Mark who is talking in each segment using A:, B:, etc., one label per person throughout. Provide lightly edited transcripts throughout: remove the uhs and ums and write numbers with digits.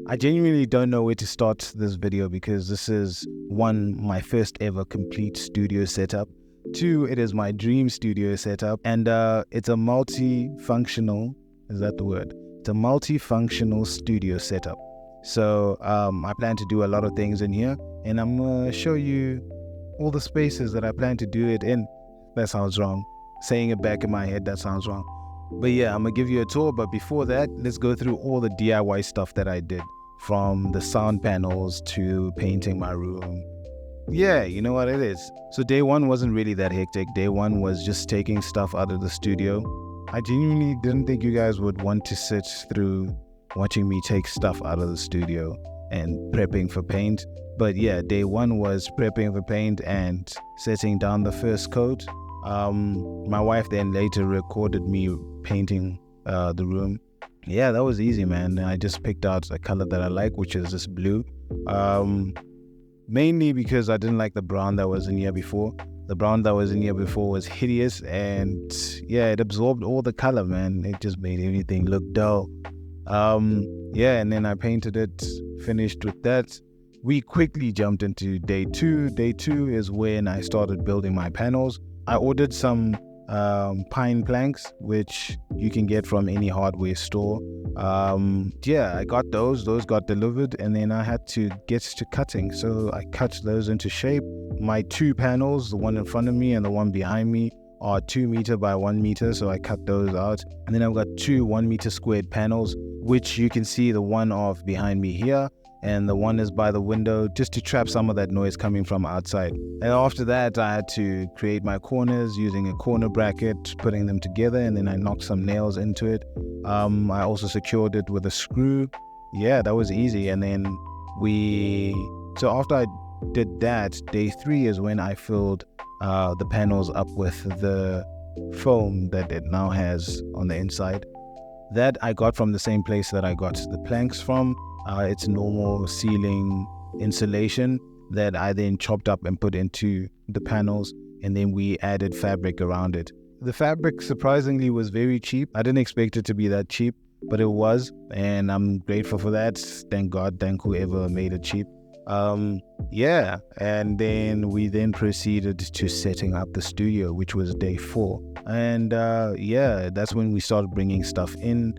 A: I genuinely don't know where to start this video because this is one, my first ever complete studio setup. Two, it is my dream studio setup, and it's a multifunctional, is that the word? It's a multifunctional studio setup. So I plan to do a lot of things in here, and I'm gonna show you all the spaces that I plan to do it in. That sounds wrong. Saying it back in my head, that sounds wrong. But yeah, I'm gonna give you a tour, but before that, let's go through all the DIY stuff that I did. From the sound panels to painting my room. Yeah, you know what it is. So day one wasn't really that hectic. Day one was just taking stuff out of the studio. I genuinely didn't think you guys would want to sit through watching me take stuff out of the studio and prepping for paint. But yeah, day one was prepping for paint and setting down the first coat. My wife then later recorded me painting the room. Yeah, that was easy, man. I just picked out a color that I like, which is this blue. Mainly because I didn't like the brown that was in here before. The brown that was in here before was hideous, and yeah, it absorbed all the color, man. It just made everything look dull. Yeah, and then I painted it, finished with that. We quickly jumped into day two. Day two is when I started building my panels. I ordered some pine planks, which you can get from any hardware store. Yeah, I got those got delivered, and then I had to get to cutting, so I cut those into shape. My two panels, the one in front of me and the one behind me, are 2 meter by 1 meter, so I cut those out. And then I've got two 1 meter squared panels, which you can see the one of behind me here, and the one is by the window, just to trap some of that noise coming from outside. And after that, I had to create my corners using a corner bracket, putting them together, and then I knocked some nails into it. I also secured it with a screw. Yeah, that was easy. And then so after I did that, day three is when I filled the panels up with the foam that it now has on the inside. That I got from the same place that I got the planks from. It's normal ceiling insulation that I then chopped up and put into the panels, and then we added fabric around it. The fabric surprisingly was very cheap. I didn't expect it to be that cheap, but it was, and I'm grateful for that. Thank God, thank whoever made it cheap. Yeah, and then we then proceeded to setting up the studio, which was day four. And yeah, that's when we started bringing stuff in.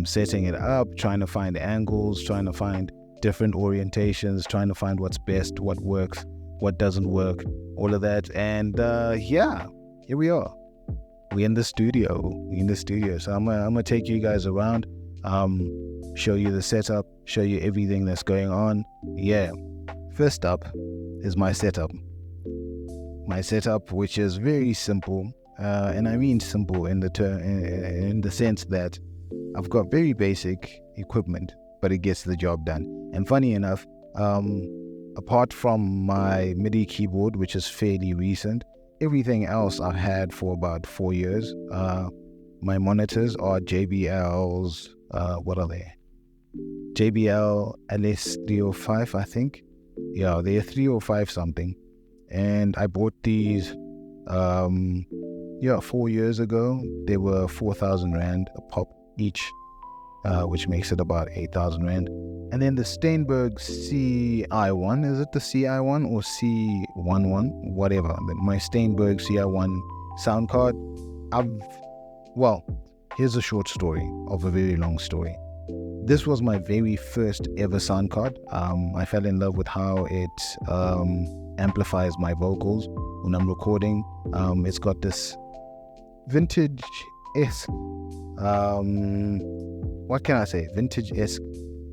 A: Setting it up, trying to find angles, trying to find different orientations, trying to find what's best, what works, what doesn't work, all of that. And yeah, here we are. We're in the studio. So I'm gonna take you guys around, show you the setup, show you everything that's going on. Yeah. First up is my setup. My setup, which is very simple, and I mean simple in the sense that I've got very basic equipment, but it gets the job done. And funny enough, apart from my MIDI keyboard, which is fairly recent, everything else I've had for about 4 years. My monitors are JBL's, what are they? JBL LS305, I think. Yeah, they're 305 something. And I bought these 4 years ago. They were 4,000 Rand a pop each, which makes it about 8,000 Rand. And then the Steinberg CI1, is it the CI1 or C11? Whatever. My Steinberg CI1 sound card. Well, here's a short story of a very long story. This was my very first ever sound card. I fell in love with how it amplifies my vocals when I'm recording. It's got this vintage-esque, what can I say? Vintage-esque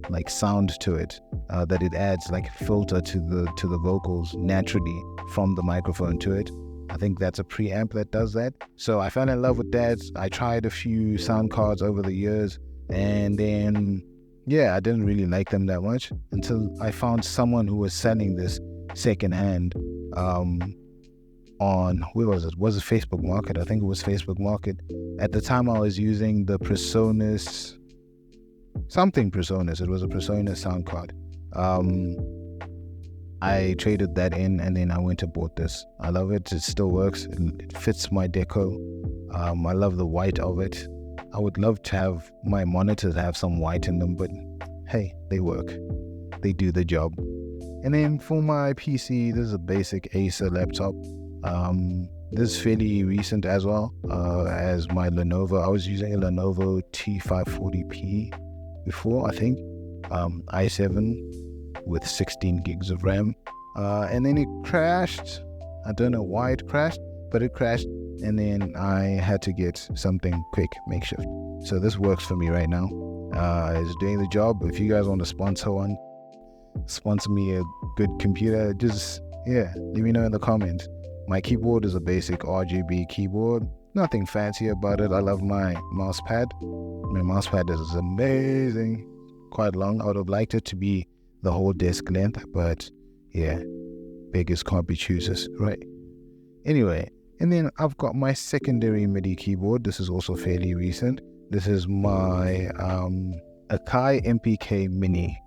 A: like sound to it, that it adds like filter to the vocals naturally from the microphone to it. I think that's a preamp that does that. So I fell in love with that. I tried a few sound cards over the years, and then yeah, I didn't really like them that much until I found someone who was selling this secondhand on, where was it? Was it Facebook Market? I think it was Facebook Market. At the time I was using the PreSonus, something PreSonus. It was a PreSonus sound card. I traded that in and then I went and bought this. I love it. It still works. It fits my deco. I love the white of it. I would love to have my monitors have some white in them, but hey, they work. They do the job. And then for my PC, this is a basic Acer laptop. This is fairly recent as well as my Lenovo. I was using a Lenovo T540p before, I think. i7 with 16 gigs of RAM. And then it crashed. I don't know why it crashed, but it crashed. And then I had to get something quick, makeshift. So this works for me right now. It's doing the job. If you guys want to sponsor me a good computer, just, let me know in the comments. My keyboard is a basic RGB keyboard. Nothing fancy about it. I love my mouse pad. My mouse pad is amazing. Quite long. I would have liked it to be the whole desk length, but yeah, beggars can't be choosers, right? Anyway, and then I've got my secondary MIDI keyboard. This is also fairly recent. This is my Akai MPK Mini,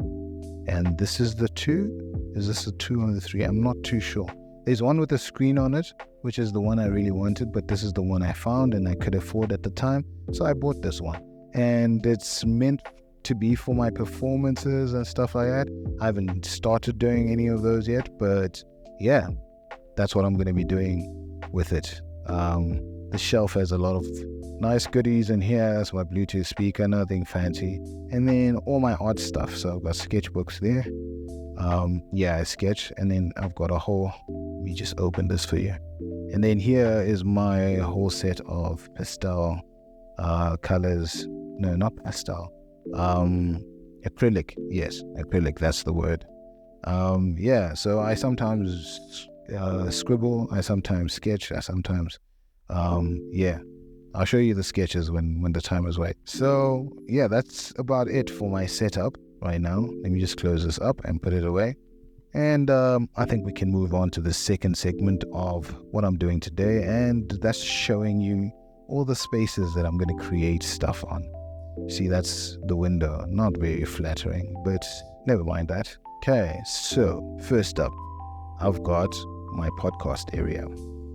A: and this is the 2. Is this the 2 or the 3? I'm not too sure. There's one with a screen on it, which is the one I really wanted, but this is the one I found and I could afford at the time, so I bought this one. And it's meant to be for my performances and stuff like that. I haven't started doing any of those yet, but yeah, that's what I'm going to be doing with it. The shelf has a lot of nice goodies in here. That's my Bluetooth speaker, nothing fancy. And then all my art stuff. So I've got sketchbooks there. I sketch, and then I've got a whole, let me just open this for you. And then here is my whole set of pastel colors. No, not pastel. Acrylic. Yes, acrylic, that's the word. So I sometimes scribble, I sometimes sketch, I sometimes I'll show you the sketches when the time is right. So yeah, that's about it for my setup right now. Let me just close this up and put it away. And I think we can move on to the second segment of what I'm doing today, and that's showing you all the spaces that I'm going to create stuff on. See, that's the window. Not very flattering, but never mind that. Okay, so first up, I've got my podcast area.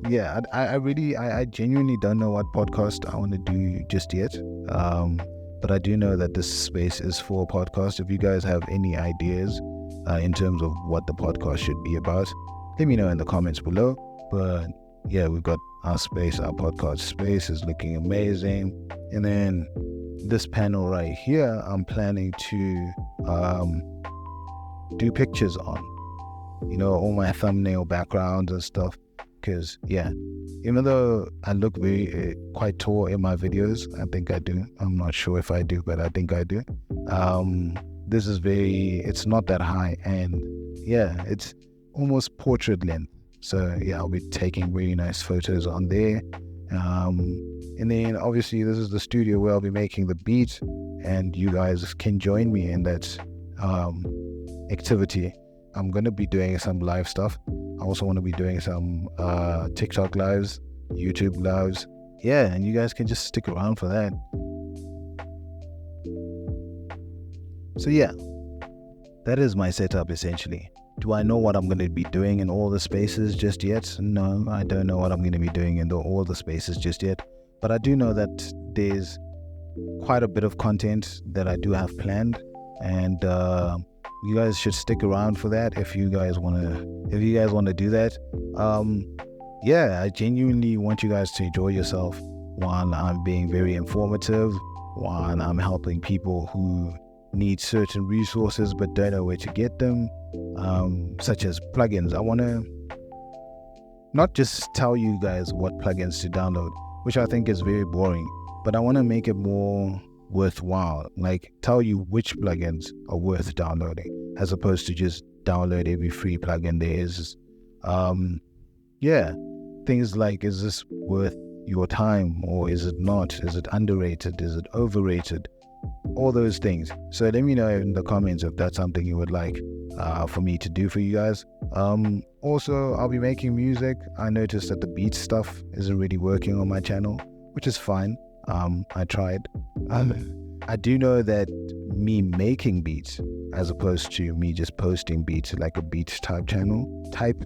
A: Yeah, I genuinely don't know what podcast I want to do just yet. But I do know that this space is for a podcast. If you guys have any ideas in terms of what the podcast should be about, let me know in the comments below. But yeah, we've got our space, our podcast space is looking amazing. And then this panel right here, I'm planning to do pictures on, all my thumbnail backgrounds and stuff. Because yeah, even though I look very quite tall in my videos, I think I do. I'm not sure if I do, but I think I do. This is it's not that high, and yeah, it's almost portrait length. So yeah, I'll be taking really nice photos on there. And then obviously this is the studio where I'll be making the beat, and you guys can join me in that activity. I'm going to be doing some live stuff. I also want to be doing some TikTok lives, YouTube lives. Yeah, and you guys can just stick around for that. So yeah, that is my setup essentially. Do I know what I'm going to be doing in all the spaces just yet? No, I don't know what I'm going to be doing in all the spaces just yet. But I do know that there's quite a bit of content that I do have planned, and you guys should stick around for that if you guys want to do that. I genuinely want you guys to enjoy yourself. One, I'm being very informative. One, I'm helping people who need certain resources but don't know where to get them, such as plugins. I want to not just tell you guys what plugins to download, which I think is very boring, but I want to make it more worthwhile, like tell you which plugins are worth downloading, as opposed to just download every free plugin there is. Things like, is this worth your time, or is it not? Is it underrated? Is it overrated? All those things. So let me know in the comments if that's something you would like for me to do for you guys. Also, I'll be making music. I noticed that the beat stuff isn't really working on my channel, which is fine. I tried. I do know that me making beats as opposed to me just posting beats, like a beats type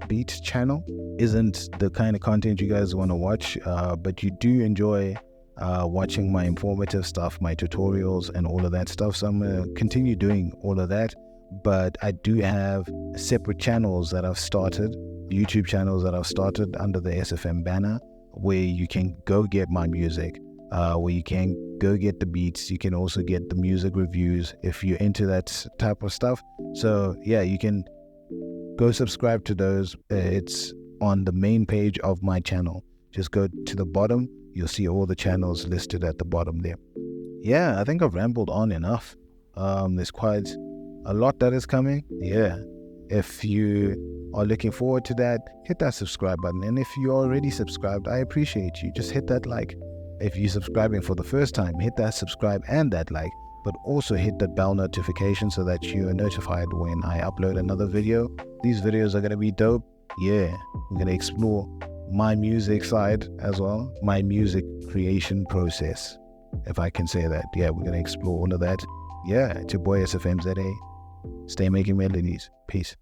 A: beats channel isn't the kind of content you guys want to watch, but you do enjoy watching my informative stuff, my tutorials and all of that stuff. So I'm going to continue doing all of that, but I do have separate channels that I've started, YouTube channels that I've started under the SFM banner, where you can go get my music, where you can go get the beats. You can also get the music reviews if you're into that type of stuff. So yeah, you can go subscribe to those. It's on the main page of my channel. Just go to the bottom, you'll see all the channels listed at the bottom there. Yeah, I think I've rambled on enough. There's quite a lot that is coming. Yeah, if you are looking forward to that, hit that subscribe button. And if you're already subscribed, I appreciate you. Just hit that like. If you're subscribing for the first time, hit that subscribe and that like, but also hit that bell notification so that you are notified when I upload another video. These videos are going to be dope. Yeah, we're going to explore my music side as well, my music creation process, if I can say that. Yeah, we're going to explore all of that. Yeah, it's your boy SFMZA. Stay making melodies. Peace.